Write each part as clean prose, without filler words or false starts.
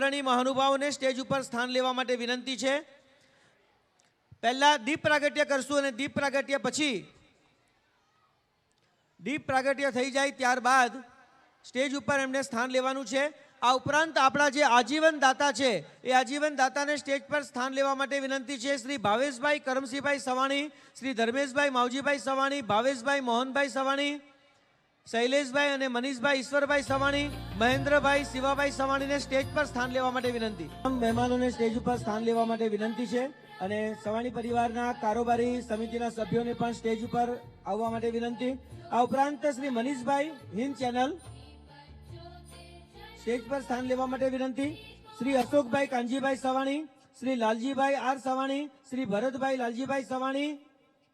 अग्रणी महानुभावोने स्टेज पर स्थान लेवा माटे विनंती छे। पहला दीप प्रागट्य करशुं अने दीप प्रागट्य पछी दीप प्रागट्य थई जाय त्यारबाद स्टेज पर एमने स्थान लेवानुं छे। आ उपरांत आपणा जे आजीवन दाता छे ए आजीवन दाताने स्टेज पर स्थान लेवा माटे विनंती छे। श्री भावेशभाई करमसिंहभाई सवाणी, श्री धर्मेशभाई मावजीभाई सवाणी, भावेशभाई मोहनभाई सवाणी, शैलेषभाई अने मनीषभाई ईश्वरभाई सवाणी, महेन्द्रभाई शिवाभाई सवाणी ने स्टेज पर स्थान लेवा माटे विनंती। मेहमानोने स्टेज पर स्थान लेवा माटे विनंती छे अने सवाणी परिवारना कारोबारी समितिना सभ्योने पण स्टेज पर आववा माटे विनंती। आ उपरांत श्री मनीषभाई हिंद चेनल स्टेज पर स्थान लेवा माटे विनंती। श्री अशोकभाई कांजीभाई सवाणी, श्री लालजीभाई आर सवाणी, श्री भरतभाई लालजीभाई सवाणी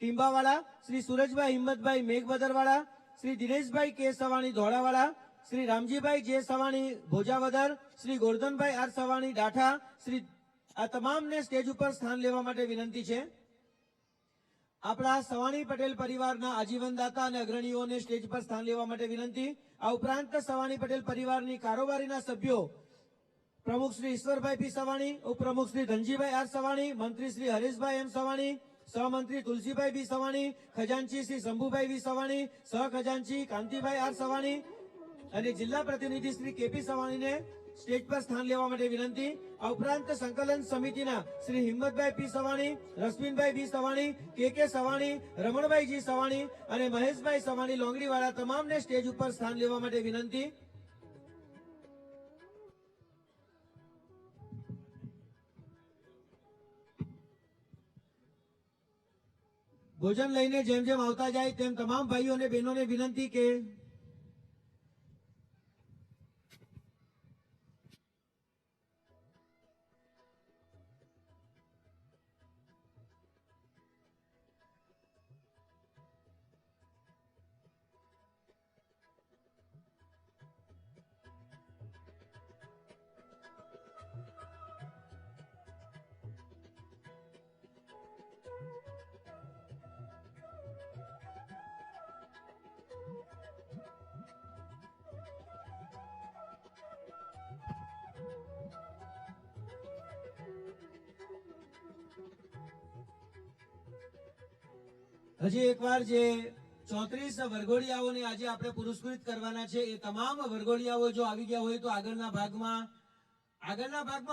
टींबावाला, श्री सूरजभाई हिम्मतभाई मेघबदरवाला, श्री दिनेशभाई के सवाणी धोड़ावाला, श्री रामजीभाई जे सवाणी भोजावदर, श्री गोवर्धनभाई आर सवाणी डाठा, श्री आ तमाम ने स्टेज पर स्थान लेवा माटे विनंती छे। अपना सवाणी पटेल परिवारना आजीवनदाता अने अग्रणीओने स्टेज पर स्थान लेवा माटे विनंती। आ उपरांत सवाणी पटेल परिवारनी कारोबारीना सभ्यो प्रमुख श्री ईश्वरभाई पी सवाणी, उपप्रमुख श्री धनजीभाई आर सवाणी, मंत्री श्री हरीशभाई एम सवाणी, सहमंत्री तुलसीभाई बी सवाणी, खजांची श्री शंभुभाई बी सवाणी, सह खजांची कांतिभाई आर सवाणी अने जिल्ला प्रतिनिधि श्री केपी सवाणी ने स्टेज पर स्थान लेवा माटे विनंती। आ उपरांत संकलन समितिना श्री हिम्मतभाई पी सवाणी, रश्मिनभाई बी सवाणी, के सवाणी, रमणभाई जी सवाणी अने महेशभाई सवाणी लोंगड़ीवाळा तमाम ने स्टेज पर स्थान लेवा माटे विनंती। भोजन लईने जेम जेम आवता जाय तेम तमाम भाईओ ने बहनों ने विनंती के हजी एक बार जे 34 वर्गोड़ियाओने आज आपणे पुरस्कृत करवाना छे ए तमाम वर्गोड़ियाओ जो आवी गया होय तो आगळना भागमां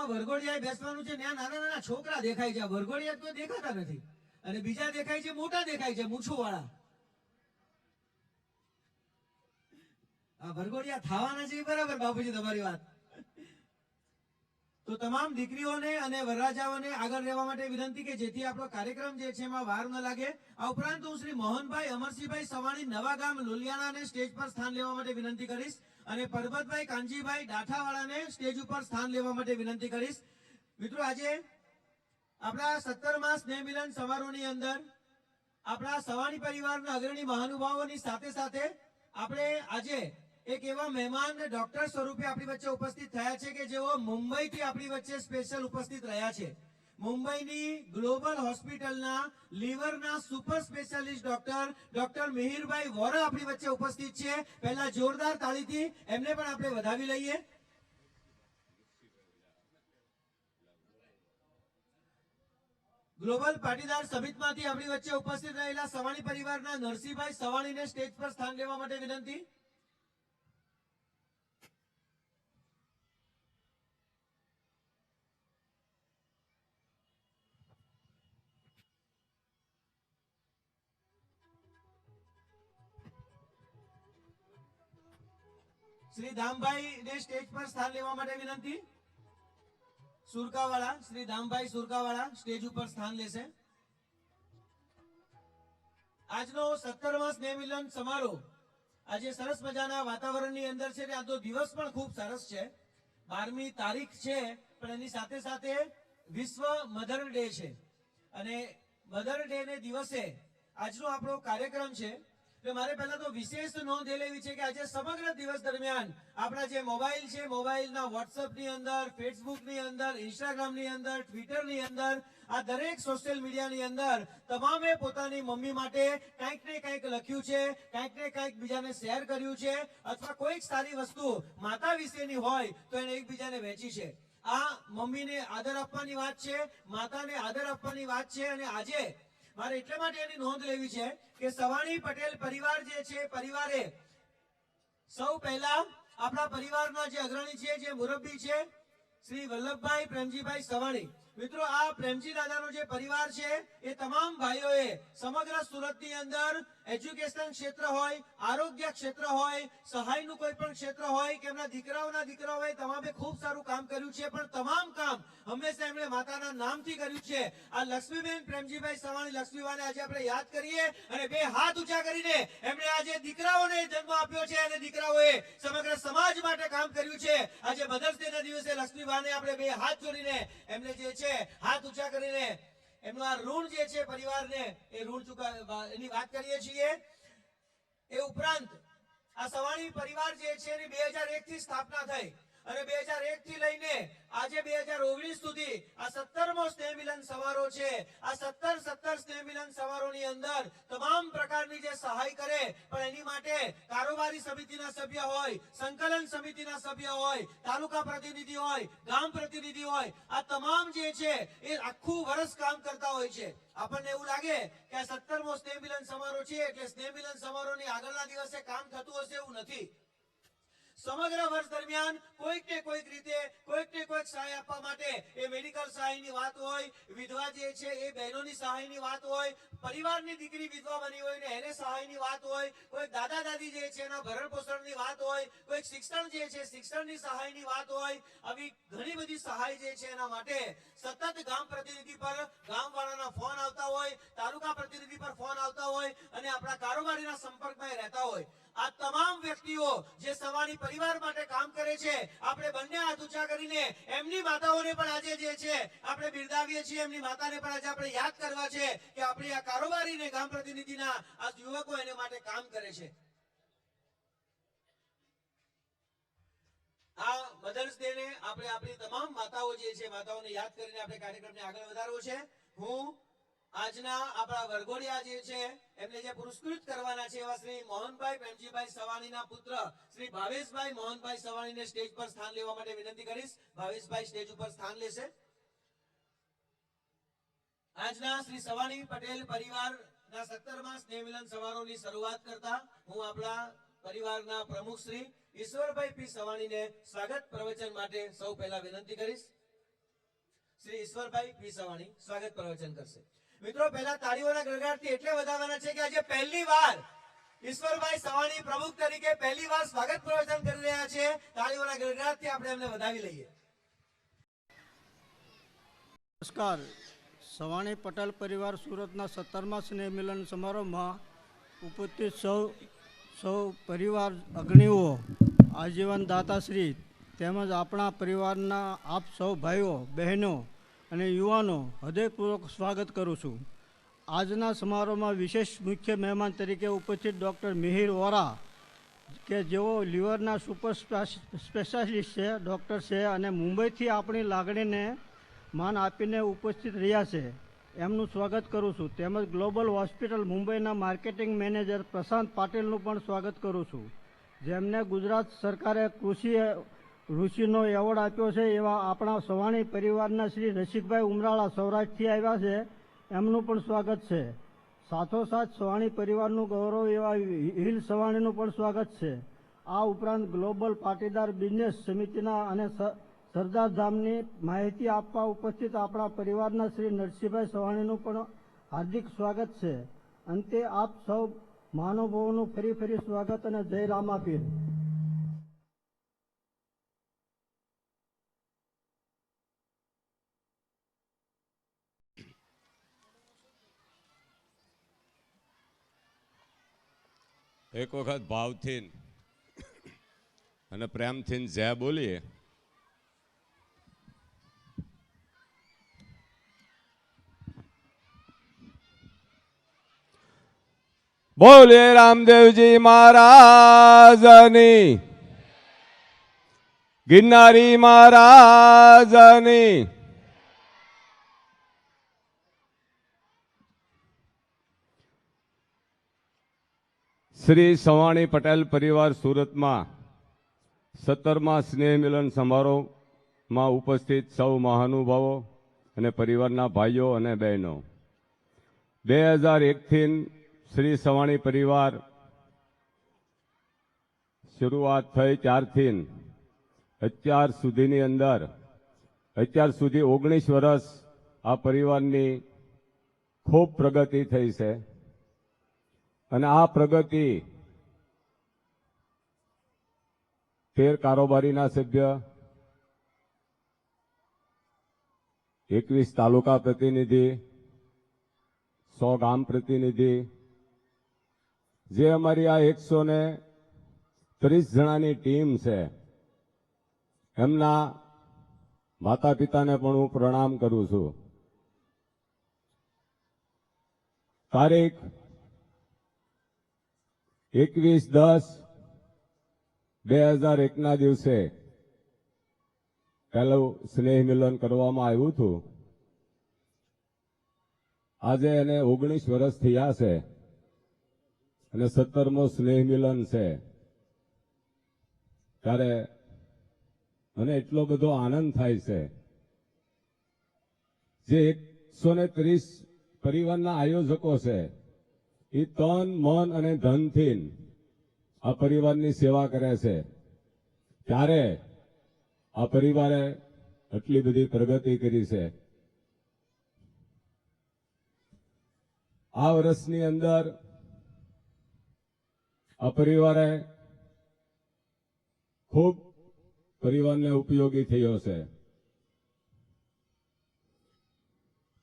वर्गोड़ियाए बेसवानुं छे। न्या नाना नाना छोकरा देखाय छे, वर्गोड़िया तो देखाता नथी अने बीजा देखाय छे, मोटा देखाय छे, मूछोवाळा। आ वर्गोड़िया थावाना छे बराबर बापूजी तमारी वात। तो तमाम दीकरीओने अने वरराजाओने आगळ रहेवा माटे विनंती के जेथी आपणो कार्यक्रम जे छे एमां वार न लागे। आ उपरांत हूँ श्री मोहनभाई अमरसिंहभाई सवाणी नवागाम लोलियाणाने स्टेज पर स्थान लेवा माटे विनंती करीश अने परबतभाई कांजीभाई डाठावाळाने स्टेज पर स्थान लेवा माटे विनंती करीश। मित्रों आजे आपणा 17मा स्नेह मिलन समारोहनी अंदर आपणा सवाणी परिवाરના अग्रणी महानुभावोनी સાથે સાથે આપણે આજે एक एवं मेहमान डॉक्टर स्वरूपे अपनी वच्चे उपस्थित थया छे के जेओ मुंबई थी अपनी वच्चे स्पेशल उपस्थित रह्या छे। मुंबईनी ग्लोबल होस्पिटलना लीवरना सुपर स्पेशलिस्ट डॉक्टर मिहिरभाई वोरा अपनी वच्चे उपस्थित छे। पहला जोरदार ताळीथी एमने पण आपणे વધાવી લઈએ। ग्लोबल पाटीदार समितिमांथी अपनी वच्चे उपस्थित रहेला सवाणी परिवाરના નરસિંહભાઈ સવાણીને સ્ટેજ પર સ્થાન લેવા માટે વિનંતી। श्री धामभाई ने स्टेज पर स्थान लेवा माटे विनंती। सुरकावाला श्री धामभाई सुरकावाला स्टेज पर स्थान लेशे। આજનો 17મા સ્નેહ મિલન સમારોહ આજે સરસ મજાના વાતાવરણની અંદર છે। આ તો દિવસ પણ ખૂબ સરસ છે। 12મી તારીખ છે પણ એની સાથે સાથે વિશ્વ મધર ડે છે અને મધર ડે ને દિવસે આજનો આપણો કાર્યક્રમ છે। तो मारे पहला तो विशेष नोंध ए लेवी छे के आज समग्र दिवस दरमियान आपणा जे मोबाइल छे मोबाइलना व्हाट्सएप नी अंदर फेसबुक नी अंदर इंस्टाग्राम नी अंदर ट्विटर नी अंदर आ दरेक सोशल मीडिया नी अंदर तमामे पोतानी मम्मी माटे कांईक ने कांईक लख्युं छे, कांईक ने कांईक बीजाने शेर कर्युं छे अथवा कोईक सारी वस्तु माता विशेनी होय तो एने एकबीजाने वेची छे। આ મમ્મીને આદર આપવાની વાત છે, માતાને આદર આપવાની વાત છે. અને આજે મારે એટલા માટે એની નોંધ લેવી છે કે સવાણી પટેલ પરિવાર જે છે, પરિવારે સૌ પહેલા આપણા પરિવારના જે અગ્રણી છે, જે મુરબ્બી છે, શ્રી વલ્લભભાઈ પ્રેમજીભાઈ સવાણી. મિત્રો, આ પ્રેમજી દાદાનો જે પરિવાર છે એ તમામ ભાઈઓએ સમગ્ર સુરતની અંદર એજ્યુકેશન ક્ષેત્ર હોય, આરોગ્ય ક્ષેત્ર હોય, સહાયનું કોઈ પણ ક્ષેત્ર હોય કે એમના દીકરાઓના દીકરા હોય, તમામે ખૂબ સારું કામ કર્યું છે. પણ તમામ કામ હંમેશા એમણે માતાના નામથી કર્યું છે. આ લક્ષ્મીબેન પ્રેમજીભાઈ સવાણી, લક્ષ્મીબાને આજે આપણે યાદ કરીએ અને બે હાથ ઊંચા કરીને એમણે આજે દીકરાઓને જન્મ આપ્યો છે અને દીકરાઓએ સમગ્ર સમાજ માટે કામ કર્યું છે. આજે મધર્સ ડે ના દિવસે લક્ષ્મીબાને આપણે બે હાથ જોડીને એમને જે છે હાથ ઊંચા કરીને એમનું આ ઋણ જે છે પરિવારને એ ઋણ એની વાત કરીએ છીએ. એ ઉપરાંત આ સવાણી પરિવાર જે છે એની 2001 થી સ્થાપના થઈ અને 2001 થી લઈને આજે 2019 સુધી આ 17મો સ્નેહ મિલન સમારોહ છે. આ 17 સ્નેહ મિલન સમારોહની અંદર તમામ પ્રકારની જે સહાય કરે, પણ એની માટે કારોબારી સમિતિના સભ્ય હોય, સંકલન સમિતિના સભ્ય હોય, તાલુકા પ્રતિનિધિ હોય, ગામ પ્રતિનિધિ હોય, આ તમામ જે છે એ આખું વર્ષ કામ કરતા હોય છે. આપણને એવું લાગે કે આ 17મો સ્નેહ મિલન સમારોહ છે એટલે સ્નેહ મિલન સમારોહની આગળના દિવસે કામ થતું હશે, એવું નથી. સમગ્ર વર્ષ દરમિયાન કોઈક ને કોઈક રીતે કોઈક ને કોઈક સહાય આપવા માટે, એ મેડિકલ સહાયની વાત હોય, વિધવા જે છે એ બહેનોની સહાયની વાત હોય, પરિવારની દીકરી વિધવા બની હોય ને એને સહાયની વાત હોય, કોઈ દાદા દાદી જે છે એના ભરણ પોષણની વાત હોય, કોઈક શિક્ષણ જે છે શિક્ષણની સહાયની વાત હોય. આવી ઘણી બધી સહાય જે છે એના માટે સતત ગામ પ્રતિનિધિ પર ગામવાળાના ફોન આવતા હોય, તાલુકા પ્રતિનિધિ પર ફોન આવતા હોય અને આપણા કારોબારીના સંપર્કમાં રહેતા હોય. આ તમામ વ્યક્તિઓ જે સવાણી પરિવાર માટે કામ કરે છે, આપણે બંને હાથ ઊંચા કરીને એમની માતાઓને પણ આજે જે છે આપણે બિરદાવીએ છીએ. એમની માતાને પણ આજે આપણે યાદ કરવા છે કે આપણી આ કારોબારી ને ગામ પ્રતિનિધિના આ યુવકો એને માટે કામ કરે છે. આ મધર્સ ડે ને આપણે આપણી તમામ માતાઓ જે છે માતાઓને યાદ કરીને આપણે કાર્યક્રમને આગળ વધારવો છે. હું આજના આપણા વરઘોડિયા જે છે એમને જે પુરસ્કૃત કરવાના છે એવા શ્રી મોહનભાઈ પ્રેમજીભાઈ સવાણીના પુત્ર શ્રી ભાવેશભાઈ મોહનભાઈ સવાણીને સ્ટેજ પર સ્થાન લેવા માટે વિનંતી કરીશ. ભાવેશભાઈ સ્ટેજ ઉપર સ્થાન લેશે. આજના શ્રી સવાણી પટેલ પરિવારના 17મા સ્નેહ મિલન સમારોહની શરૂઆત કરતા હું આપણા પરિવારના પ્રમુખ શ્રી ઈશ્વરભાઈ પી સવાણીને સ્વાગત પ્રવચન માટે સૌ પહેલા વિનંતી કરીશ. શ્રી ઈશ્વરભાઈ પી સવાણી સ્વાગત પ્રવચન કરશે. મિત્રો, પહેલા તાળીઓના ગણગણાટથી એટલે વધારવાના છે કે આજે પહેલી વાર ઈશ્વરભાઈ સવાણી પ્રમુખ તરીકે પહેલી વાર સ્વાગત પ્રવચન કરી રહ્યા છે. તાળીઓના ગણગણાટથી આપણે એમને વધાવી લઈએ. નમસ્કાર. સવાણી પટેલ પરિવાર સુરતના 17મા સ્નેહ મિલન સમારોહમાં ઉપસ્થિત સૌ પરિવાર અગ્રણીઓ, આજીવન દાતાશ્રી તેમજ આપણા પરિવારના આપ સૌ ભાઈઓ બહેનો અને યુવાનો હૃદયપૂર્વક સ્વાગત કરું છું. આજના સમારોહમાં વિશેષ મુખ્ય મહેમાન તરીકે ઉપસ્થિત ડૉક્ટર મિહિર વોરા કે જેઓ લીવરના સુપર સ્પેશિયાલિસ્ટ છે, ડૉક્ટર છે અને મુંબઈથી આપણી લાગણીને માન આપીને ઉપસ્થિત રહ્યા છે, એમનું સ્વાગત કરું છું. તેમજ ગ્લોબલ હોસ્પિટલ મુંબઈના માર્કેટિંગ મેનેજર પ્રશાંત પાટીલનું પણ સ્વાગત કરું છું, જેમને ગુજરાત સરકારે ઋષિનો એવોર્ડ આપ્યો છે. એવા આપણા સવાણી પરિવારના શ્રી રસિકભાઈ ઉમરાળા સૌરાષ્ટ્રથી આવ્યા છે, એમનું પણ સ્વાગત છે. સાથોસાથ સવાણી પરિવારનું ગૌરવ એવા હિલ સવાણીનું પણ સ્વાગત છે. આ ઉપરાંત ગ્લોબલ પાટીદાર બિઝનેસ સમિતિના અને સરદાર ધામની માહિતી આપવા ઉપસ્થિત આપણા પરિવારના શ્રી નરસિંહભાઈ સવાણીનું પણ હાર્દિક સ્વાગત છે. અંતે આપ સૌ મહાનુભાવોનું ફરી સ્વાગત અને જય રામાપીર. એક વખત ભાવથી અને પ્રેમથી જય બોલીએ. બોલે રામદેવજી મહારાજની, ગિરનારી મહારાજની. શ્રી સવાણી પટેલ પરિવાર સુરતમાં 17મા સ્નેહ મિલન સમારોહ માં ઉપસ્થિત સૌ મહાનુભાવો અને પરિવારના ભાઈઓ અને બહેનો, 2001થી શ્રી સવાણી પરિવાર શરૂઆત થઈ ત્યારથી અત્યાર સુધીની અંદર અત્યાર સુધી 19 વર્ષ આ પરિવારની ખૂબ પ્રગતિ થઈ છે અને આ પ્રગતિ 13 કારોબારીના સભ્ય, 21 તાલુકા પ્રતિનિધિ, 100 ગામ પ્રતિનિધિ, જે અમારી આ 130 જણાની ટીમ છે, એમના માતા પિતાને પણ હું પ્રણામ કરું છું. તારીખ 21/10/2001ના દિવસે પહેલું સ્નેહ મિલન કરવામાં આવ્યું હતું. આજે એને 19 વર્ષ થયા છે અને 17મો સ્નેહ મિલન છે. ત્યારે મને એટલો બધો આનંદ થાય છે. જે 130 પરિવારના આયોજકો છે, એ તન મન અને ધનથી આ પરિવારની સેવા કરે છે. ત્યારે આ પરિવારે આટલી બધી પ્રગતિ કરી છે. આ વર્ષની અંદર આ પરિવારે ખૂબ પરિવારને ઉપયોગી થયો છે.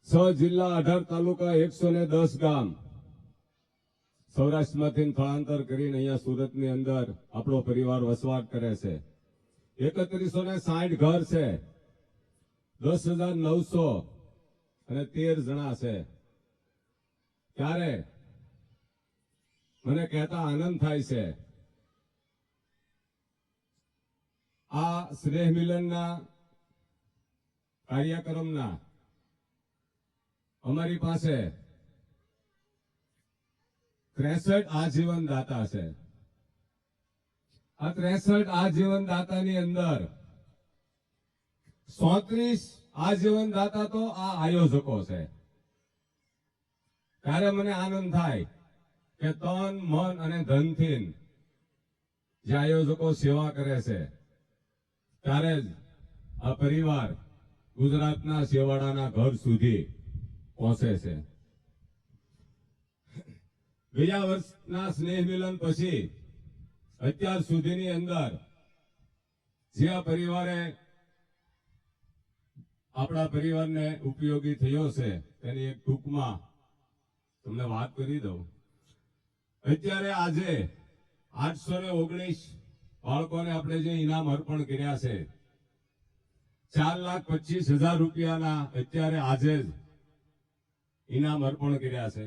6 જિલ્લા, 18 તાલુકા, 110 ગામ સૌરાષ્ટ્રમાંથી સ્થળાંતર કરીને અહીંયા સુરતની અંદર આપણો પરિવાર વસવાટ કરે છે. 3160 ઘર છે, 10,913 જણા છે. ત્યારે મને કહેતા આનંદ થાય છે, આ સ્નેહ મિલનના કાર્યક્રમના અમારી પાસે 63 આજીવન દાતા છે. આ 63 આજીવન દાતાની અંદર 34 આજીવન દાતા તો આ આયોજકો છે. ત્યારે મને આનંદ થાય કે તન મન અને ધનથી જે આયોજકો સેવા કરે છે, ત્યારે જ આ પરિવાર ગુજરાતના છેવાડાના ઘર સુધી પહોંચે છે. બીજા વર્ષના સ્નેહ મિલન પછી અત્યાર સુધીની અંદર જે આ પરિવારે આપણા પરિવારને ઉપયોગી થયો છે તેની એક ટૂંકમાં તમને વાત કરી દઉં. અત્યારે આજે 819 બાળકોને આપણે જે ઇનામ અર્પણ કર્યા છે, 4,25,000 રૂપિયાના અત્યારે આજે જ ઇનામ અર્પણ કર્યા છે.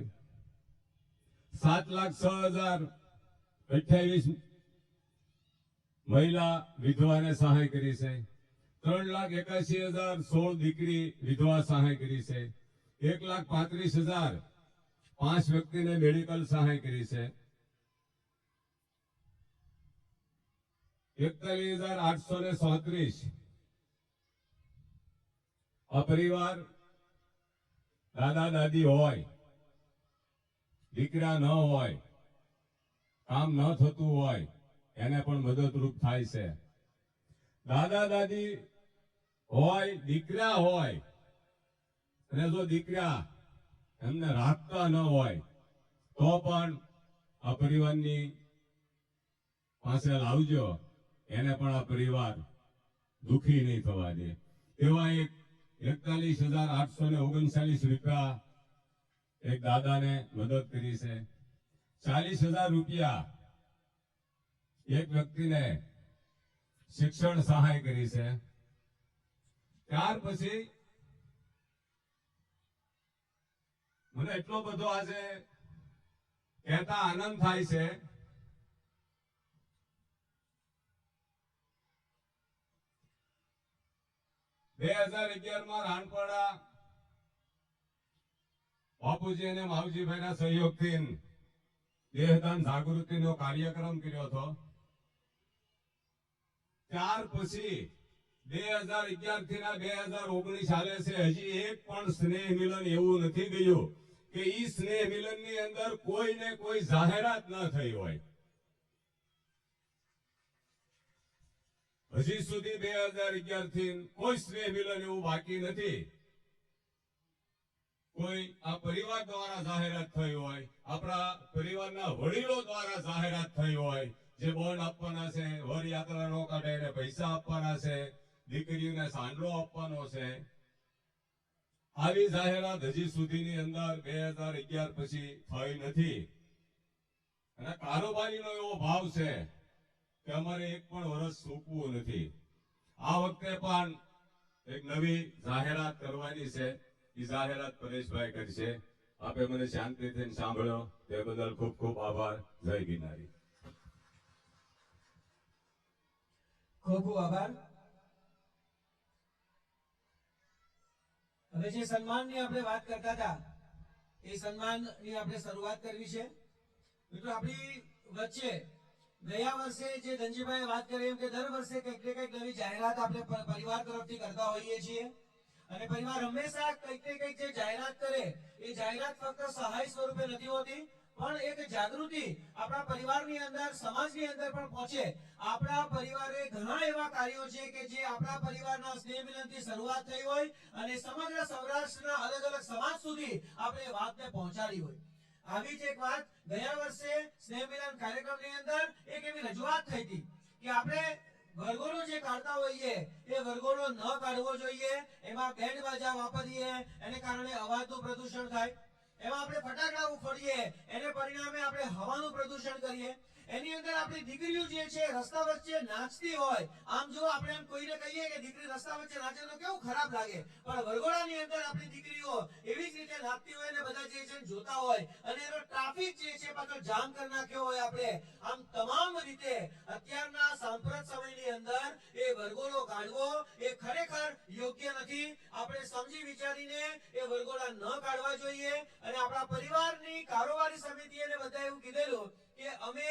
7,06,028 મહિલા વિધવાને સહાય કરી છે. 3,81,016 દીકરી વિધવા સહાય કરી છે. 1,35,000 5 વ્યક્તિને મેડિકલ સહાય કરી છે. 41,837 આ પરિવાર દાદા દાદી હોય, દીકરા ન હોય, કામ ન થતું હોય, એને પણ મદદરૂપ થાય છે. દાદા દાદી હોય, દીકરા હોય, અને જો દીકરા એમને રાખતા ન હોય તો પણ આ પરિવારની પાસે લાવજો, એને પણ આ પરિવાર દુખી નહીં થવા દે. એવા 41,839 રૂપિયા એક દાદાને મદદ કરી છે. 40,000 રૂપિયા એક વ્યક્તિને શિક્ષણ સહાય કરી છે. ત્યાર પછી મને એટલો બધો આજે કહેતા આનંદ થાય છે. 2011માં રાણપડા બાપુજી અને માવજીભાઈના સહયોગથી દેહદાન જાગૃતિનો કાર્યક્રમ કર્યો હતો. ત્યાર પછી 2011 થી ના 2019 ચાલે છે, હજી એક પણ સ્નેહ મિલન એવું નથી ગયું કે ઈ સ્નેહ મિલન ની અંદર કોઈને કોઈ જાહેરાત ન થઈ હોય. હજી સુધી 2011 થી કોઈ સ્નેહ મિલન એવું બાકી નથી. કોઈ આ પરિવાર દ્વારા જાહેરાત થઈ હોય, આપણા પરિવારના વડીલો દ્વારા જાહેરાત થઈ હોય, જે બોન્ડ આપવાના છે, વર યાત્રા નો કાઢે એને પૈસા આપવાના છે, દીકરીઓને સાંડલો આપવાનો છે, આવી જાહેરાત હજી સુધીની અંદર 2011 પછી થઈ નથી. અને કારોબારીનો એવો ભાવ છે કે અમારે એક પણ વર્ષ ચૂકવું નથી. આ વખતે પણ એક નવી જાહેરાત કરવાની છે. એ જાહેરાત પરેશભાઈ કરશે. આપે મને શાંતિથી સાંભળ્યો તે બદલ ખૂબ ખૂબ આભાર. જય ગિરનારી. ખૂબ ખૂબ આભાર. હવે જે સન્માનની આપણે વાત કરતા હતા એ સન્માનની આપણે શરૂઆત કરવી છે. મિત્રો આપણી વચ્ચે ગયા વર્ષે જે ધનજીભાઈએ વાત કરી એમ કે દર વર્ષે કંઈક ને કંઈક નવી જાહેરાત આપણે પરિવાર તરફથી કરતા હોઈએ છીએ અને પરિવાર હંમેશા કંઈક ને કંઈક જે જાહેરાત કરે એ જાહેરાત ફક્ત સહાય સ્વરૂપે નથી હોતી પણ એક જાગૃતિ આપણા પરિવારની અંદર સમાજની અંદર પણ પહોંચે. આપણા પરિવારે ઘણા એવા કાર્યો છે કે જે આપણા પરિવારના સ્નેહ મિલનથી શરૂઆત થઈ હોય અને સમગ્ર સૌરાષ્ટ્રના અલગ અલગ સમાજ સુધી આપણે વાતને પહોંચાડી હોય. આવી જ એક વાત ગયા વર્ષે સ્નેહ મિલન કાર્યક્રમની અંદર એક એવી રજૂઆત થઈ હતી કે આપણે વરઘોડો જે કાઢતા હોઈએ એ વરઘોડો ન કાઢવો જોઈએ. એમાં બેન્ડ બાજા વાપરીએ એને કારણે અવાજનું પ્રદૂષણ થાય, એમાં આપણે ફટાકડા ફોડીએ એને પરિણામે આપણે હવાનું પ્રદૂષણ કરીએ. એની અંદર આપણી દીકરીઓ જે છે રસ્તા વચ્ચે નાચતી હોય, આમ જો આપણે એમ કોઈને કહીએ કે દીકરી રસ્તા વચ્ચે નાચે તો કેવું ખરાબ લાગે, પણ વરઘોડાની અંદર આપણી દીકરીઓ એવી જ રીતે નાચતી હોય ને બધા જે છે જોતા હોય અને એનો ટ્રાફિક જે છે પાછો જામ કરી નાખ્યો હોય. આપણે આમ તમામ રીતે અત્યારના સાંપ્રત સમયની અંદર એ વરઘોડો કાઢવો એ ખરેખર યોગ્ય નથી. આપણે સમજી વિચારીને એ વરઘોડા ન કાઢવા જોઈએ અને આપણા પરિવારની કારોબારી સમિતિએ બધા એવું કીધેલું કે અમે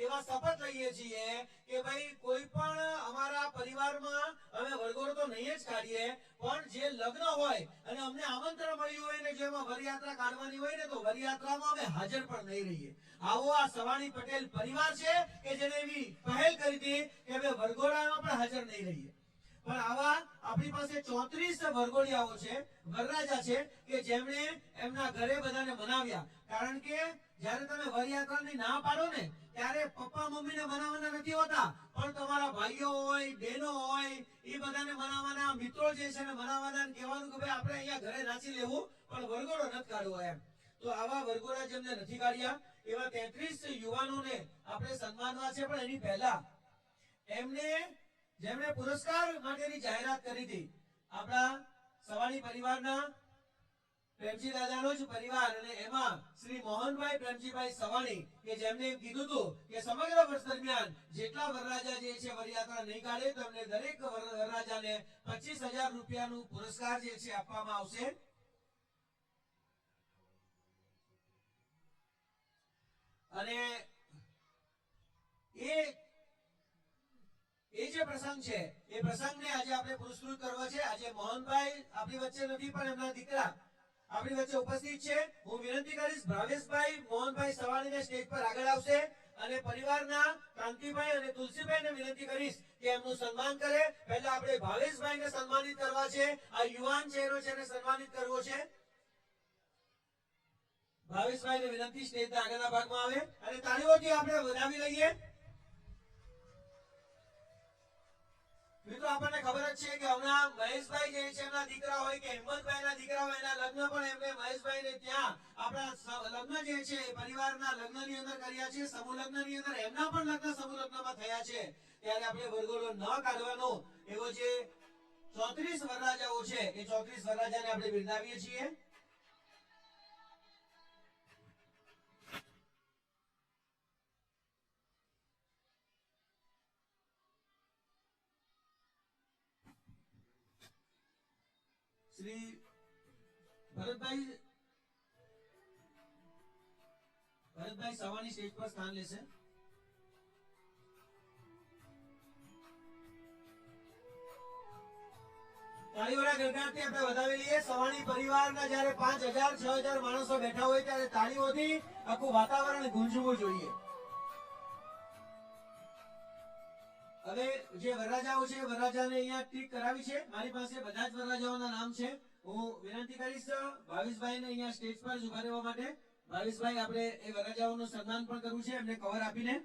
એવા શપથ લઈએ છીએ કે ભાઈ કોઈ પણ અમારા પરિવારમાં અમે વરઘોડો તો નહીં જ કાઢીએ પણ જે લગ્ન હોય અને અમને આમંત્રણ મળ્યું હોય ને જેમાં વરયાત્રા કાઢવાની હોય ને તો વરયાત્રામાં અમે હાજર પણ નહીં રહીએ. આવો આ સવાણી પટેલ પરિવાર છે કે જેને એવી પહેલ કરી હતી કે અમે વરઘોડામાં પણ હાજર નહીં રહીએ. પણ આવા આપણી પાસે 34 વરઘોડિયાઓ છે, વરરાજા છે કે જેમણે એમના ઘરે બધાને મનાવ્યા. કારણ કે જ્યારે તમે વરયાત્રાની ના પાડો ને ત્યારે પપ્પા મમ્મીને મનાવવાના નથી હોતા પણ તમારા ભાઈઓ હોય, બહેનો હોય એ બધાને મનાવવાના, મિત્રો જે છે ને મનાવવાના અને કહેવાનું કે ભાઈ આપણે અહીંયા ઘરે નાચી લેવું પણ વરઘોડો નથી કાઢવો એમ. તો આવા વરઘોડા જેમને નથી કાઢ્યા એવા 33 યુવાનોને આપણે સન્માનવા છે. પણ એની પહેલા એમને જેમણે પુરસ્કાર માટેની જાહેરાત કરી હતી આપણા સવાણી પરિવારના પ્રેમજી દાદાનો જ પરિવાર અને એમાં શ્રી મોહનભાઈ પ્રેમજીભાઈ સવાણી કે જેમને એમ કીધું હતું કે સમગ્ર વર્ષ દરમિયાન જેટલા વરરાજા જે છે વરયાત્રા નહીં કાઢે તો એમને દરેક વરરાજાને 25,000 રૂપિયાનું પુરસ્કાર જે છે આપવામાં આવશે. અને એ જે પ્રસંગ છે એ પ્રસંગને આજે આપણે પુરસ્કૃત કરવો છે. આજે મોહનભાઈ આપણી વચ્ચે નથી પણ એમના દીકરા આપણી વચ્ચે ઉપસ્થિત છે. હું વિનંતી કરીશ ભાવેશભાઈ મોહનભાઈ સવાણીને સ્ટેજ પર આગળ આવશે અને પરિવારના કાંતિભાઈ અને તુલસીભાઈને વિનંતી કરીશ કે એમનું સન્માન કરે. પહેલા આપણે ભાવેશભાઈને સન્માનિત કરવા છે. આ યુવાન ચહેરો છે એને સન્માનિત કરવો છે. ભાવેશભાઈને વિનંતી સ્ટેજના આગળના ભાગમાં આવે અને તાળીઓથી આપણે વધાવી લઈએ. મિત્રો આપણને ખબર જ છે કે હમણાં મહેશભાઈ જે છે એમના દીકરા હોય કે હિંમતભાઈના દીકરા હોય એના લગ્ન પણ એમને મહેશભાઈને ત્યાં આપણા લગ્ન જે છે પરિવારના લગ્નની અંદર કર્યા છે, સમૂહ લગ્નની અંદર એમના પણ લગ્ન સમૂહ લગ્નમાં થયા છે. ત્યારે આપણે વરઘોડો ન કાઢવાનો એવો જે 34 વરરાજાઓ છે એ 34 વરરાજાને આપણે બિરદાવીએ છીએ. શ્રી ભરતભાઈ સવાણી સ્ટેજ પર સ્થાન લેશે. તાળીઓના ગણગણાટથી આપણે વધાવી લઈએ. સવાણી પરિવારના જ્યારે 5000 6000 માણસો બેઠા હોય ત્યારે તાળીઓથી આખું વાતાવરણ ગુંજવું જોઈએ. હવે જે વરરાજાઓ છે વરરાજાને અહીંયા ટીક કરાવી છે. મારી પાસે બધા જ વરરાજાઓના નામ છે. હું વિનંતી કરીશ ભાવેશભાઈને અહીંયા સ્ટેજ પર જ ઉભા રહેવા માટે. ભાવેશભાઈ, આપણે એ વરરાજાઓનું સન્માન પણ કરવું છે એમને કવર આપીને.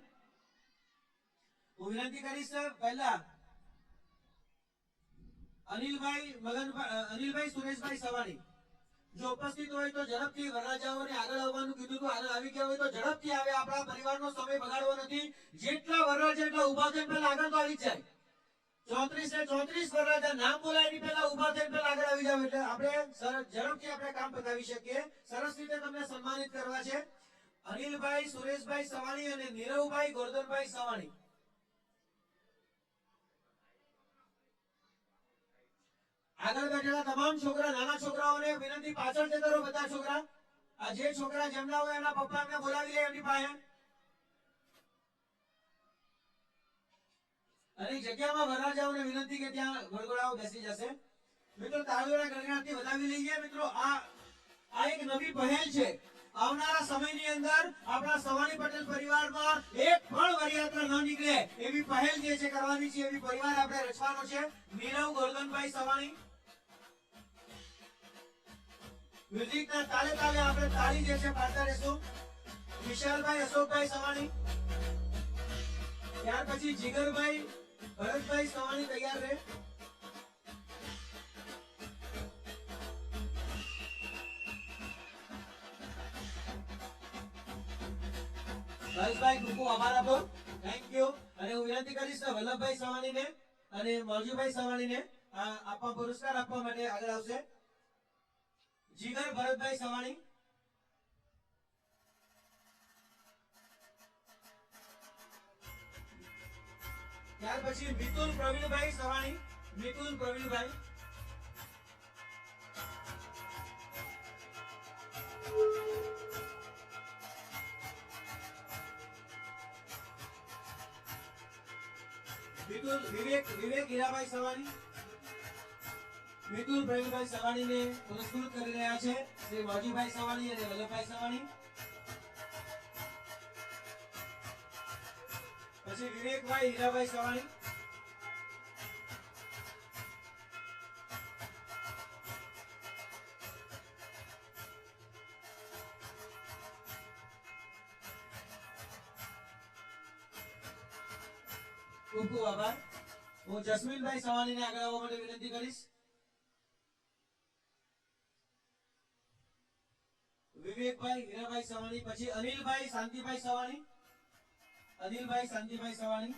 હું વિનંતી કરીશ પહેલા અનિલભાઈ સુરેશભાઈ સવાણી જો ઉપસ્થિત હોય તો ઝડપથી વરરાજાઓને આગળ આવવાનું કીધું તો આગળ આવી ગયા હોય તો ઝડપથી આવે. આપણા પરિવારનો સમય બગાડવો નથી. જેટલા વરરાજા એટલા ઉભા થઈને પહેલા આગળ તો આવી જ જાય. 34 ને 34 વરરાજા નામ બોલાય ની પહેલા ઉભા થઈને પહેલા આગળ આવી જાવ એટલે આપણે ઝડપથી આપણે કામ પતાવી શકીએ. સરસ રીતે તમને સન્માનિત કરવા છે અનિલભાઈ સુરેશભાઈ સવાણી અને નીરવભાઈ ગોરધનભાઈ સવાણી. આગળ બેઠેલા તમામ છોકરા, નાના છોકરાઓને વિનંતી પાછળ જતા રહો. બધા છોકરા, આ જે છોકરા જેમના હોય એના પપ્પાને બોલાવી લે એમની પાસે. અને જગ્યામાં વરરાજાઓને વિનંતી કે ત્યાં વરઘોડાઓ બેસી જશે. મિત્રો, તાળીઓના ગણગણાટથી વધાવી લઈએ. મિત્રો, આ એક નવી પહેલ છે. આવનારા સમયની અંદર આપણા સવાણી પટેલ પરિવારમાં એક પણ વરયાત્રા ન નીકળે એવી પહેલ જે છે કરવાની છે. એવી પરિવાર આપણે રચવાનો છે. નીરવ ગોરધનભાઈ સવાણી. મ્યુઝિકના તાલે તાલે આપણે તાળી જે છે પાડતા રહેશું. વિશાલભાઈ અશોકભાઈ સવાણી, ત્યાર પછી જીગરભાઈ ભરતભાઈ સવાણી તૈયાર રહે. હર્ષભાઈ ખૂબ ખૂબ આભાર આપો. Thank you. અને હું વિનંતી કરીશ વલ્લભભાઈ સવાણીને અને મૌજીભાઈ સવાણીને આપવા પુરસ્કાર આપવા માટે આગળ આવશે. જીગર ભરતભાઈ સવાણી, ત્યાર પછી મિતુલ પ્રવીણભાઈ સવાણી. મિતુલ પ્રવીણભાઈ, વિવેક હીરાભાઈ સવાણી. મિતુલ પ્રવીણભાઈ સવાણીને પુરસ્કૃત કરી રહ્યા છે શ્રી મૌજીભાઈ સવાણી અને વલ્લભભાઈ સવાણી. પછી વિવેકભાઈ હીરાભાઈ સવાણી, ખૂબ ખૂબ આભાર. હું જસ્મીનભાઈ સવાણીને આગળ આવવા માટે વિનંતી કરીશ. વિવેકભાઈ હીરાભાઈ સવાણી, પછી અનિલભાઈ શાંતિભાઈ સવાણી. અનિલભાઈ શાંતિભાઈ સવાણી,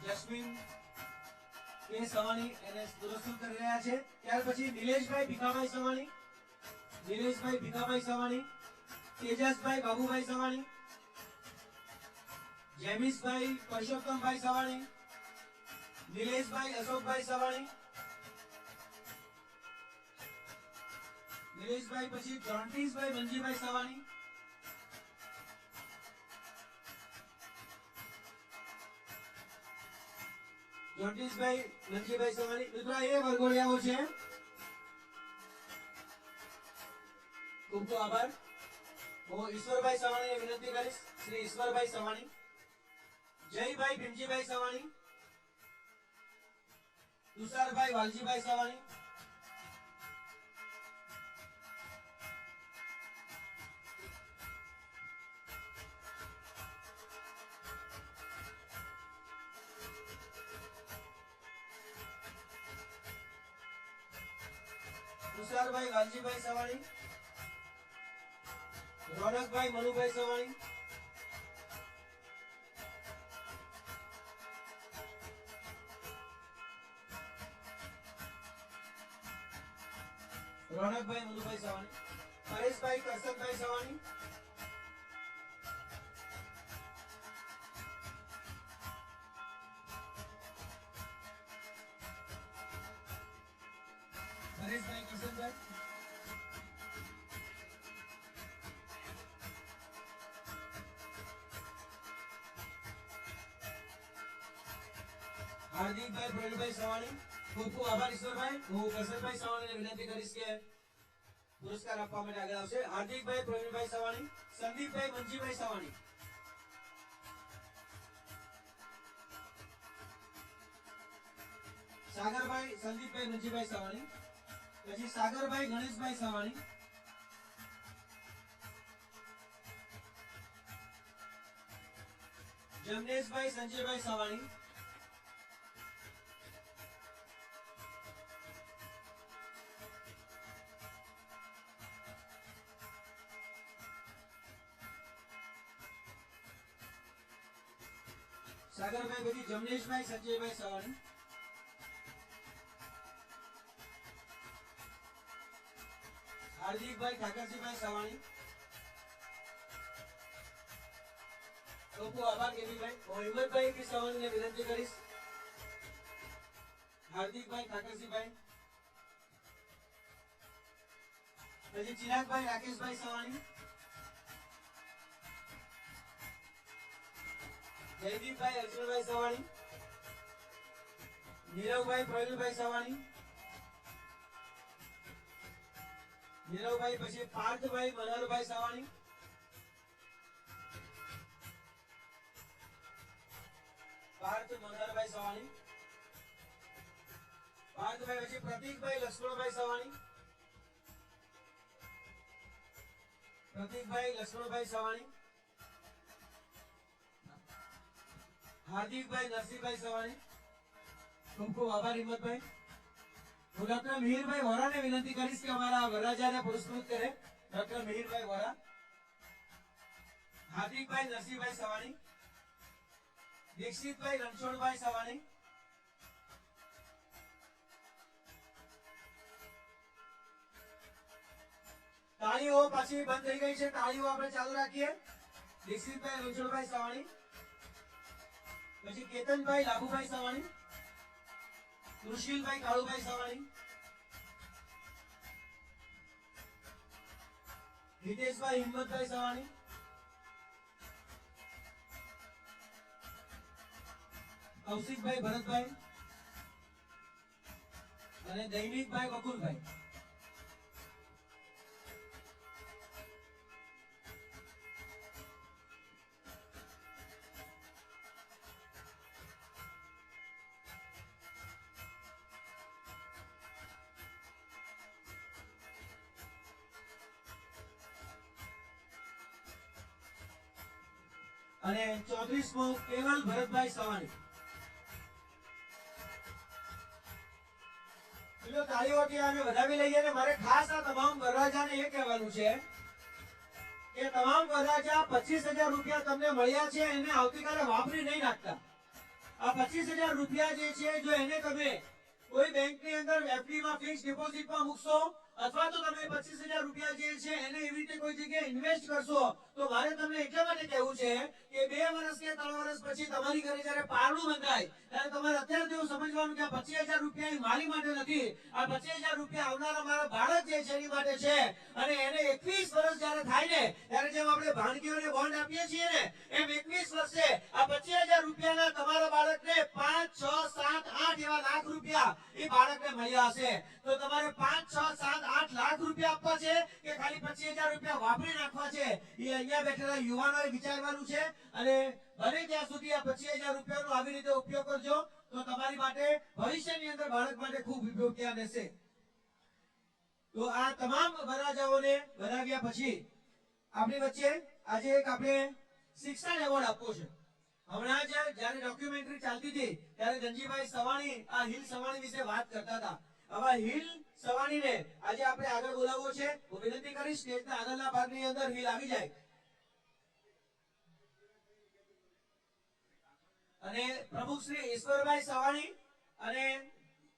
જસ્મીન કે સવાણી એને પુરસ્કૃત કરી રહ્યા છે. ત્યાર પછી નિલેશભાઈ ભીખાભાઈ સવાણી. નિલેશભાઈ ભીખાભાઈ સવાણી, તેજસભાઈ બાબુભાઈ સવાણી, જેમિસભાઈ પરસોત્તમભાઈ સવાણી, નિલેશભાઈ અશોકભાઈ સવાણી, નિલેશભાઈ પછી જોન્ટીસભાઈ મંજીભાઈ સવાણી, જોન્ટીસભાઈ મંજીભાઈ સવાણી. મિત્રો, એ વરઘોડિયાઓ છે. ખૂબ ખૂબ આભાર. હું ઈશ્વરભાઈ સવાણીને વિનંતી કરીશ. શ્રી ઈશ્વરભાઈ સવાણી, જયભાઈ ભીમજીભાઈ સવાણી, તુષારભાઈ વાલજીભાઈ સવાણી, તુષારભાઈ વાલજીભાઈ સવાણી, રોનકભાઈ મનુભાઈ સવાણી, રોનકભાઈ મનુભાઈ સવાણી, પરેશભાઈ કરસનભાઈ સવાણી, પરેશભાઈ કરસનભાઈ, હાર્દિકભાઈ પ્રવીણભાઈ સવાણી, ખૂબ ખૂબ આભાર ઈશ્વરભાઈ. હું કરશનભાઈ સવાણીને વિનંતી કરીશ કે પુરસ્કાર આપવા માટે આગળ આવશે. હાર્દિકભાઈ પ્રવીણભાઈ સવાણી, સંદીપભાઈ મંજીભાઈ સવાણી, સાગરભાઈ સંદીપભાઈ મંજીભાઈ સવાણી, પછી સાગરભાઈ ગણેશભાઈ સવાણી, જમનેશભાઈ સંજયભાઈ સવાણી, સાગરભાઈ પછી જમનેશભાઈ સંજયભાઈ સવાણી, હાર્દિકભાઈ ઠાકરજીભાઈ સવાણી, ખૂબ ખૂબ આભાર કેવીભાઈ. હું હિંમતભાઈ કે સવાણીને વિનંતી કરીશ. હાર્દિકભાઈ ઠાકરજીભાઈ, પછી ચિરાગભાઈ રાકેશભાઈ સવાણી, જયદીપભાઈ અર્જુનભાઈ સવાણી, નીરવભાઈ પ્રવીણભાઈ સવાણી, નીરવભાઈ પછી પાર્થભાઈ મનહરભાઈ સવાણી, પાર્થ મનહરભાઈ સવાણી, પાર્થભાઈ પછી પ્રતીકભાઈ લક્ષ્મણભાઈ સવાણી, પ્રતીકભાઈ લક્ષ્મણભાઈ સવાણી, હાર્દિકભાઈ નરસિંહભાઈ સવાણી, ખૂબ ખૂબ આભાર હિંમતભાઈ. હું ડોક્ટર મિહિરભાઈ વોરાને વિનંતી કરીશ કે અમારા વરરાજાને પુરસ્કૃત કરે. ડોક્ટર મિહિરભાઈ વોરા, હાર્દિકભાઈ નરસિંહભાઈ સવાણી, દીક્ષિતભાઈ રણછોડભાઈ સવાણી, તાળીઓ પાછી બંધ થઈ ગઈ છે, તાળીઓ આપણે ચાલુ રાખીએ. દીક્ષિતભાઈ રણછોડભાઈ સવાણી, પછી કેતનભાઈ લાભુભાઈ સવાણી, સુશીલભાઈ કાળુભાઈ સવાણી, હિતેશભાઈ હિંમતભાઈ સવાણી, કૌશિકભાઈ ભરતભાઈ અને દૈનિકભાઈ વકુલભાઈ. અને 34મો કેવલ ભરતભાઈ સવાણી. ચલો તાળીઓથી અમે વધાવી લઈએ. અને મારે ખાસ આ તમામ વરરાજાને એ કહેવાનું છે કે તમામ વરરાજા 25,000 રૂપિયા તમને મળ્યા છે એને આવતીકાલે વાપરી નહીં નાખતા. આ 25,000 રૂપિયા જે છે જો એને તમે કોઈ બેંકની અંદર એફડી માં ફિક્સ ડિપોઝિટમાં મૂકશો અથવા તો તમે 25,000 રૂપિયા જે છે એને એવી રીતે કોઈ જગ્યાએ ઇન્વેસ્ટ કરશો તો મારે તમને એટલા માટે કહેવું છે કે 2 વર્ષ કે 3 વર્ષ પછી તમારી ઘરે જ્યારે પારણું બંધાય ત્યારે તમારે અત્યારે એવું સમજવાનું કે આ 25,000 રૂપિયા એ મારી માટે નથી. આ 25,000 રૂપિયા આવનારા મારા બાળક જે છે એની માટે છે. અને એને 21 વર્ષ જ્યારે થાય ને ત્યારે જેમ આપણે ભાણકીઓને બોન્ડ આપીએ છીએ ને એમ 21 વર્ષે આ 25,000 રૂપિયાના તમારા બાળકને 5, 6, 7, 8 એવા લાખ રૂપિયા એ બાળકને મળ્યા હશે. તો તમારે 5, 6, 7, 8 લાખ રૂપિયા આપવા છે કે ખાલી 25,000 રૂપિયા વાપરી નાખવા છે એ અહીંયા બેઠેલા યુવાનોએ વિચારવાનું છે. અને બને ત્યાં સુધી આ 25,000 રૂપિયાનો આવી રીતે ઉપયોગ કરજો તો તમારી માટે ભવિષ્યની અંદર બાળક માટે ખૂબ ઉપયોગી રહેશે. તો આ તમામ વરરાજાઓને વધાવ્યા પછી આપણી વચ્ચે આજે એક આપણે શિક્ષણ એવોર્ડ આપવો છે. હમણાં જ જ્યારે ડોક્યુમેન્ટરી ચાલતી હતી ત્યારે ધનજીભાઈ સવાણી આ હિલ સવાણી વિશે વાત કરતા હતા. આવા હિલ સવાણીને આજે આપણે આગળ બોલાવવો છે. હું વિનંતી કરીશ સ્ટેજના આગળના ભાગની અંદર હિલ આવી જાય અને પ્રમુખ શ્રી ઈશ્વરભાઈ સવાણી અને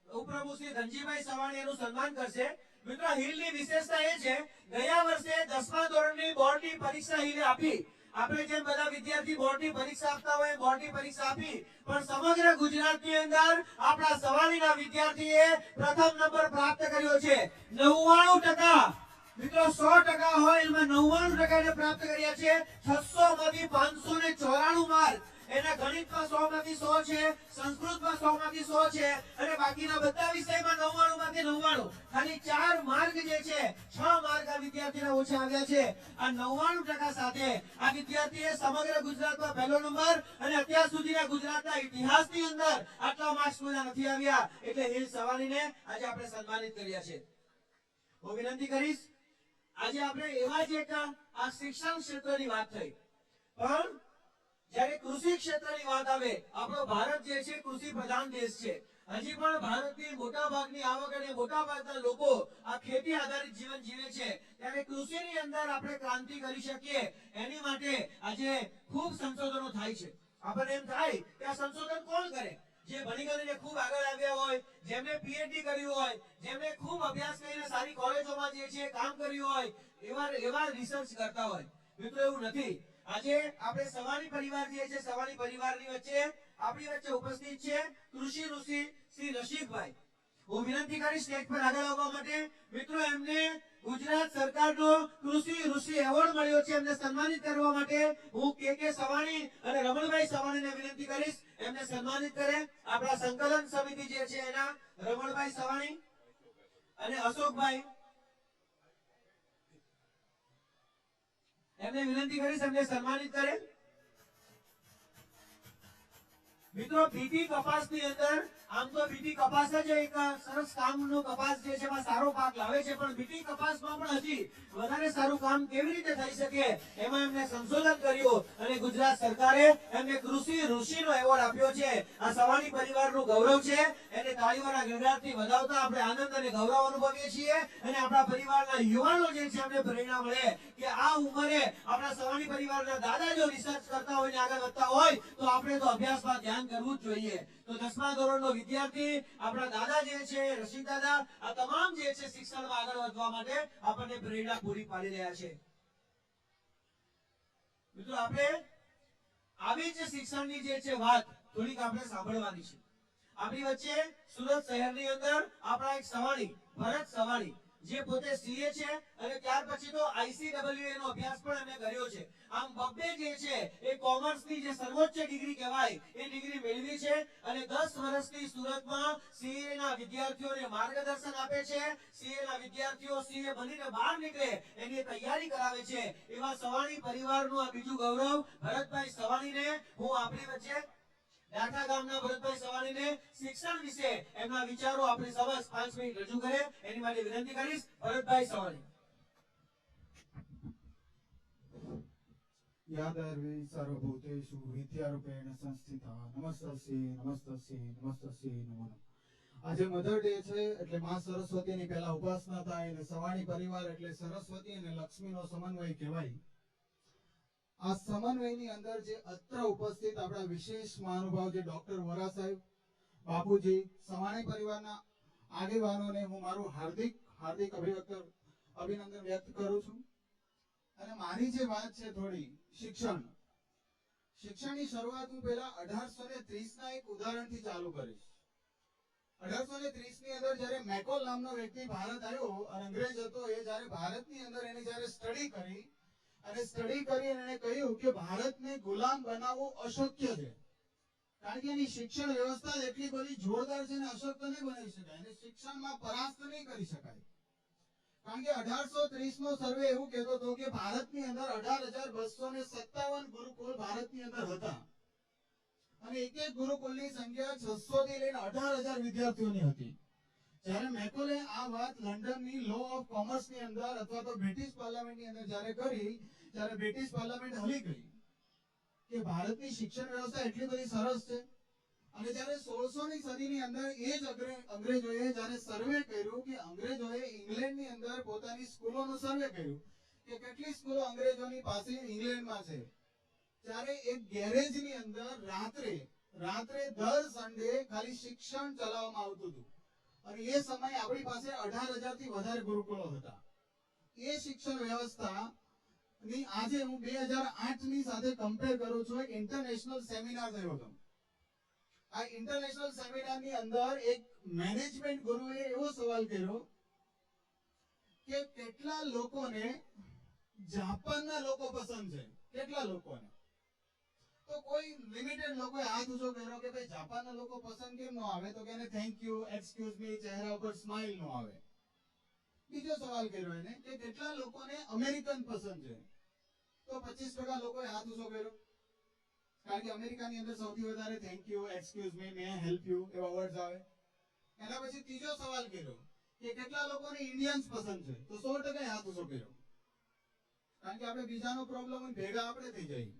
ઉપપ્રમુખ શ્રી ધનજીભાઈ સવાણી એનું સન્માન કરશે. મિત્રો હિલની વિશેષતા એ છે ગયા વર્ષે 10મા ધોરણની બોર્ડની પરીક્ષા હિલે આપી. આપણે જેમ બધા વિદ્યાર્થી બોર્ડની પરીક્ષા આપતા હોય બોર્ડની પરીક્ષા આપી પણ સમગ્ર ગુજરાતની અંદર આપણા સવાણીના વિદ્યાર્થીએ પ્રથમ નંબર પ્રાપ્ત કર્યો છે 99%. મિત્રો 100% હોય એમાં 99% પ્રાપ્ત કર્યા છે. 600 માંથી 594 માર્ક એના ગણિતમાં 100 માંથી 100 છે, સંસ્કૃતમાં 100 માંથી 100 છે અને બાકીના બધા વિષયમાં 99 માંથી 99. ખાલી 4 માર્ક જે છે, 6 માર્ક આ વિદ્યાર્થીના ઓછા આવ્યા છે. આ 99% સાથે આ વિદ્યાર્થીએ સમગ્ર ગુજરાતમાં પહેલો નંબર અને અત્યાર સુધીના ગુજરાતના ઇતિહાસની અંદર આટલા માર્ક્સ કોઈના નથી આવ્યા. એટલે હિલ સવાણીને આજે આપણે સન્માનિત કર્યા છે. હું વિનંતી કરીશ, આજે આપણે એવા જ એક આ શિક્ષણ ક્ષેત્રની વાત થઈ, પણ જ્યારે કૃષિ ક્ષેત્રની વાત આવે, આપણો ભારત જે છે કૃષિ પ્રધાન દેશ છે. હજી પણ ભારતની મોટા ભાગની આવક અને મોટા ભાગના લોકો આ ખેતી આધારિત જીવન જીવે છે. ત્યારે કૃષિની અંદર આપણે ક્રાંતિ કરી શકીએ એની માટે આજે ખૂબ સંશોધનો થાય છે. આપણને એમ થાય કે આ સંશોધન કોણ કરે? જે ભણી ગણીને ખૂબ આગળ આવ્યા હોય, જેમને પીએચડી કર્યું હોય, જેમને ખૂબ અભ્યાસ કરીને સારી કોલેજોમાં જે છે કામ કર્યું હોય, એવા રિસર્ચ કરતા હોય. મિત્રો એવું નથી. આજે આપણે સવાણી પરિવાર જે છે, સવાણી પરિવારની વચ્ચે આપણી વચ્ચે ઉપસ્થિત છે કૃષિ ઋષિ શ્રી રશીદભાઈ. હું વિનંતી કરીશ સ્ટેજ પર આગળ આવવા માટે. મિત્રો, એમને ગુજરાત સરકારનો કૃષિ ઋષિ એવોર્ડ મળ્યો છે. એમને સન્માનિત કરવા માટે હું કે સવાણી અને રમણભાઈ સવાણીને વિનંતી કરીશ એમને સન્માનિત કરે. આપણા સંકલન સમિતિ જે છે એના રમણભાઈ સવાણી અને અશોકભાઈ, એમને વિનંતી કરીશ એમને સન્માનિત કરે. મિત્રો, બીટી કપાસની અંદર આમ તો બીટી કપાસ જ એક સરસ કામનો કપાસ જે છે એમાં સારો પાક લાવે છે, પણ બીટી કપાસમાં પણ હજી વધારે સારું કામ કેવી રીતે થઈ શકે એમાં એમને સંશોધન કર્યું અને ગુજરાત સરકારે એમને કૃષિ ઋષિનો એવોર્ડ આપ્યો છે. આ સવાણી પરિવારનું ગૌરવ છે. એને તાળીઓના ગણગણાટથી વધાવતા આપણે આનંદ અને ગૌરવ અનુભવીએ છીએ અને આપણા પરિવારના યુવાનો જે છે એમને પ્રેરણા મળે કે આ ઉંમરે આપણા સવાણી પરિવારના દાદા જો રિસર્ચ કરતા હોય ને આગળ વધતા હોય તો આપણે તો અભ્યાસમાં ધ્યાન કરવું જ જોઈએ. તો 10મા ધોરણનો વિદ્યાર્થી આપણા દાદા જે છે, રશીદ દાદા, આ તમામ જે છે શિક્ષણમાં આગળ વધવા માટે આપણને પ્રેરણા પૂરી પાડી રહ્યા છે. મિત્રો, આપણે આવી જ શિક્ષણની જે છે વાત થોડીક આપણે સાંભળવાની છે. આપણી વચ્ચે સુરત શહેરની અંદર આપણા એક સવાણી ભરત સવાણી, જે પોતે સીએ છે અને ત્યાર પછી તો ICWA નો અભ્યાસ પણ એમણે કર્યો છે. આમ બબ્બે જે છે એ કોમર્સની જે સર્વોચ્ચ ડિગ્રી કહેવાય એ ડિગ્રી મેળવી છે અને 10 વર્ષથી સુરતમાં સીએ ના વિદ્યાર્થીઓને માર્ગદર્શન આપે છે. સીએ ના વિદ્યાર્થીઓ સીએ બનીને બહાર નીકળે એની તૈયારી કરાવે છે. એવા સવાણી પરિવારનું આ બીજું ગૌરવ ભરતભાઈ સવાણીને હું આપણી વચ્ચે ડાઠા ગામના ભરતભાઈ સવાણીને શિક્ષણ વિશે એમના વિચારો આપણી સમક્ષ 5 મિનિટ રજૂ કરે એની માટે વિનંતી કરીશ. ભરતભાઈ સવાણી. યાદર્વી સર્વભૂતેષુ વિદ્યારૂપેણ સંસ્થિતા નમસ્તસ્યે નમસ્તસ્યે નમસ્તસ્યે નમો નમઃ. આજે મધર ડે છે એટલે માં સરસ્વતીની પહેલા ઉપાસના થાય અને સવાણી પરિવાર એટલે સરસ્વતી અને લક્ષ્મીનો સમન્વય કહેવાય. આ સમન્વયની અંદર જે અત્ર ઉપસ્થિત આપણા વિશેષ મહાનુભાવ જે ડોક્ટર વોરા સાહેબ, બાપુજી, સવાણી પરિવારના આગેવાનોને હું મારું હાર્દિક અભિનંદન વ્યક્ત કરું છું. અને મારી જે વાત છે થોડી શિક્ષણની શરૂઆત હું પહેલા 1830 ના એક ઉદાહરણથી ચાલુ કરીશ. 1830 ની અંદર જ્યારે મેકોલ નામનો વ્યક્તિ ભારત આવ્યો અને અંગ્રેજ હતો, એ જ્યારે ભારતની અંદર એને જ્યારે સ્ટડી કરી અને એને કહ્યું કે ભારતને ગુલામ બનાવવું અશક્ય છે, કારણ કે એની શિક્ષણ વ્યવસ્થા જ એટલી બધી જોરદાર છે ને અશક્ય નહીં બનાવી શકાય, એને શિક્ષણમાં પરાસ્ત નહીં કરી શકાય. કારણ કે 1830 નો સર્વે એવું કહેતો હતો કે ભારતની અંદર 18,257 ગુરુકુળ ભારતની અંદર હતા અને એક એક ગુરુકુળની સંખ્યા 600 થી લઈને 18,000 વિદ્યાર્થીઓની હતી. જ્યારે મેકોલે આ વાત લંડનની લો ઓફ કોમર્સની અંદર અથવા તો બ્રિટિશ પાર્લામેન્ટની અંદર જ્યારે કરી, ત્યારે બ્રિટિશ પાર્લામેન્ટ હલી ગઈ કે ભારતની શિક્ષણ વ્યવસ્થા એટલી બધી સરસ છે. અને જ્યારે 16મી સદીની અંદર એ જ અંગ્રેજોએ જ્યારે સર્વે કર્યું કે અંગ્રેજોએ ઇંગ્લેન્ડની અંદર પોતાની સ્કૂલોનું સર્વે કર્યું કે કેટલી સ્કૂલો અંગ્રેજોની પાસે ઇંગ્લેન્ડમાં છે, ત્યારે એક ગેરેજની અંદર રાત્રે દર સન્ડે ખાલી શિક્ષણ ચલાવવામાં આવતું હતું અને એ સમયે આપણી પાસે 18,000 થી વધારે ગુરુકુળો હતા. એ શિક્ષણ વ્યવસ્થા ની આજે હું 2008 ની સાથે કમ્પેર કરું છું. એક ઇન્ટરનેશનલ સેમિનાર થયો હતો. આ ઇન્ટરનેશનલ સેમિનારની અંદર એક મેનેજમેન્ટ ગુરુએ એવો સવાલ કર્યો કે કેટલા લોકોને જાપાનના લોકો પસંદ છે, કેટલા લોકોને? તો કોઈ લિમિટેડ લોકોએ હાથ ઊંચો કર્યો કે ભાઈ જાપાનના લોકો પસંદ કેમ ન આવે, તો કે એને થેન્ક યુ, એક્સક્યુઝ મી, ચહેરા ઉપર સ્માઇલ ન આવે. બીજો સવાલ કર્યો એને કે કેટલા લોકોને અમેરિકન પસંદ છે, તો 25% લોકોએ હાથ ઊંચો કર્યો, કારણ કે અમેરિકાની અંદર સૌથી વધારે thank you, excuse me, May I help you એવા વર્ડ્સ આવે. એના પછી ત્રીજો સવાલ કર્યો કે કેટલા લોકોને ઇન્ડિયન્સ પસંદ છે, તો 100% હાથ ઊંચો કર્યો, કારણ કે આપણે બીજાનો પ્રોબ્લેમ હોય ભેગા આપણે થઈ જઈએ.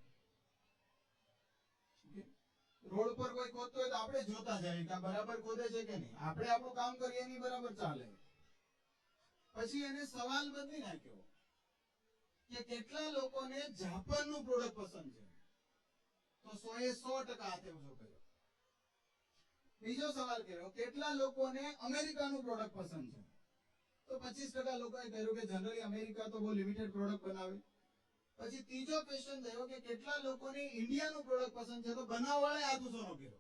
રોડ પર કોઈ ખોદતો હોય તો આપણે જોતા જઈએ કે આ બરાબર ખોદે છે કે નહીં, આપણે આપણું કામ કરીએ નહીં બરાબર ચાલે. પછી એને સવાલ બદલી નાખ્યો કે કેટલા લોકોને જાપાનનું પ્રોડક્ટ પસંદ છે, તો 100% હાથે ઊંચો કર્યો. બીજો સવાલ કર્યો કેટલા લોકોને અમેરિકાનું પ્રોડક્ટ પસંદ છે, તો 25% લોકોએ કહ્યું કે જનરલી અમેરિકા તો બહુ લિમિટેડ પ્રોડક્ટ બનાવે. પછી ત્રીજો ક્વેશ્ચન થયો કે કેટલા લોકોને ઇન્ડિયાનું પ્રોડક્ટ પસંદ છે, તો બનાવવાળાએ હાથ ઊંચો ન કર્યો.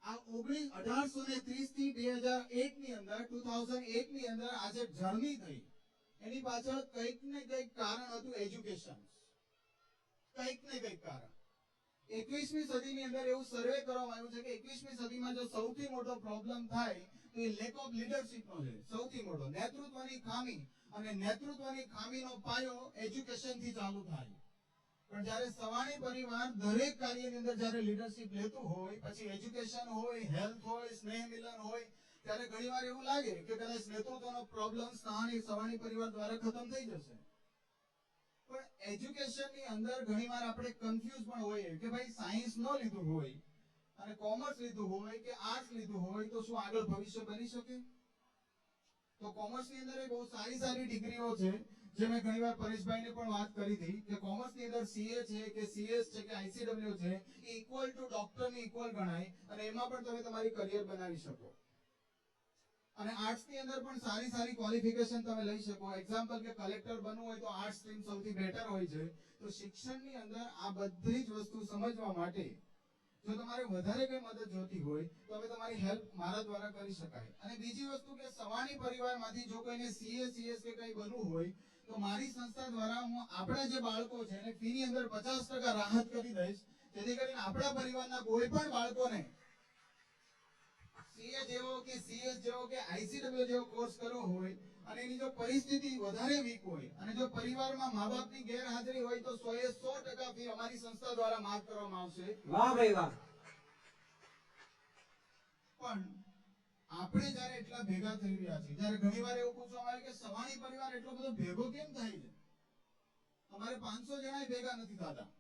આ 1830 થી 2001 ની અંદર 2008 ની અંદર આ જે જર્ની થઈ એની પાછળ કંઈક ને કંઈક કારણ હતું, એજ્યુકેશન. કંઈક ને કંઈક કારણ. 21મી સદીની અંદર એવું સર્વે કરવામાં આવ્યું છે કે 21મી સદીમાં જો સૌથી મોટો પ્રોબ્લેમ થાય તો એ લેક ઓફ લીડરશીપનો છે. સૌથી મોટો નેતૃત્વની ખામી, અને નેતૃત્વની ખામીનો પાયો એજ્યુકેશન થી ચાલુ થાય. પણ જ્યારે સવાણી પરિવાર દરેક કાર્યની અંદર જ્યારે લીડરશીપ લેતું હોય, પછી એજ્યુકેશન હોય, હેલ્થ હોય, સ્નેહ મિલન હોય, ત્યારે ઘણીવાર એવું લાગે કે કદાચ નેતૃત્વનો પ્રોબ્લેમ સવાણી પરિવાર દ્વારા ખતમ થઈ જશે. પણ એજ્યુકેશનની અંદર ઘણીવાર આપણે કન્ફ્યુઝ પણ હોઈએ કે ભાઈ સાયન્સ ન લીધું હોય અને કોમર્સ લીધું હોય કે આર્ટ્સ લીધું હોય તો શું આગળ ભવિષ્ય બની શકે? તો કોમર્સની અંદર બહુ સારી સારી ડિગ્રીઓ છે, જે મેં ઘણીવાર પરેશભાઈને પણ વાત કરી હતી કે કોમર્સની અંદર સીએ છે કે સીએસ છે કે આઈસીડબ્લ્યુ છે, એ ઇક્વલ ટુ ડોક્ટરની ઇક્વલ ગણાય, અને એમાં પણ તમે તમારી કરિયર બનાવી શકો. અને આર્ટ્સની અંદર પણ સારી સારી ક્વોલિફિકેશન તમે લઈ શકો. એક્ઝામ્પલ કે કલેક્ટર બનવું હોય તો આર્ટ્સ સ્ટ્રીમ સૌથી બેટર હોય છે. તો શિક્ષણની અંદર આ બધી જ વસ્તુ સમજવા માટે જો તમારે વધારે કઈ મદદ જોતી હોય તો અમે તમારી હેલ્પ મારા દ્વારા કરી શકાય. અને બીજી વસ્તુ કે સવાણી પરિવારમાંથી જો કોઈને સીએ, સીએસ કે કઈ બનવું હોય તો મારી સંસ્થા દ્વારા હું આપણા જે બાળકો છે એને ફીની અંદર 50% રાહત કરી દઈશ, જેથી કરીને આપણા પરિવારના કોઈ પણ બાળકોને સીએ જેવો કે સીએસ જેવો કે આઈસીડબ્લ્યુ જેવો કોર્સ કરવો હોય અને એની જો પરિસ્થિતિ વધારે વીક હોય અને જો પરિવારમાં મા બાપની ગેરહાજરી હોય તો 100% ફી અમારી સંસ્થા દ્વારા માફ કરવામાં આવશે. વાહ ભાઈ વાહ. પણ આપણે જ્યારે એટલા ભેગા થઈ રહ્યા છીએ, જ્યારે ઘણીવાર એવું પૂછવામાં આવે કે સવાણી પરિવાર એટલો બધો ભેગો કેમ થાય છે? અમારે 500 જણા ભેગા નથી થતા.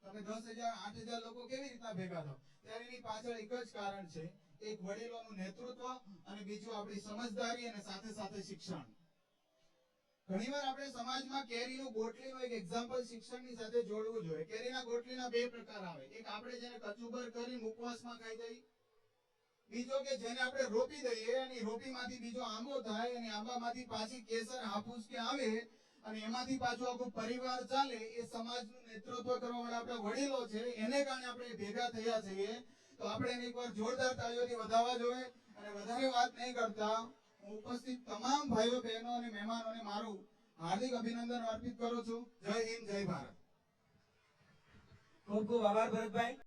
તમે 10,000 8,000 લોકો કેવી રીતના ભેગા થાવ? ત્યારે એની પાછળ એક જ કારણ છે, એક વડીલોનું નેતૃત્વ અને બીજું આપણી સમજદારી અને સાથે સાથે શિક્ષણ. ઘણીવાર આપણે સમાજમાં કેરીનું ગોટલીનું એક એક્ઝામ્પલ શિક્ષણની સાથે જોડવું જોઈએ. કેરીના ગોટલીના બે પ્રકાર આવે. એક આપણે જેને કચુંબર કરી મુખવાસમાં ખાઈ જઈએ, બીજો કે જેને આપણે રોપી દઈએ અને રોપીમાંથી બીજો આંબો થાય અને આંબામાંથી પાછી કેસર હાફૂસ કે આવે અને એમાંથી પાછું આખું પરિવાર ચાલે. એ સમાજનું નેતૃત્વ કરવા વાળા આપણા વડીલો છે, એને કારણે આપણે ભેગા થયા છીએ. તો આપણે એને એકવાર જોરદાર તાળીઓથી વધાવવા જોઈએ. અને વધારે વાત નહીં કરતા હું ઉપસ્થિત તમામ ભાઈઓ બહેનો અને મહેમાનોને મારું હાર્દિક અભિનંદન અર્પિત કરું છું. જય હિન્દ, જય ભારત. ખૂબ ખૂબ આભાર ભરતભાઈ.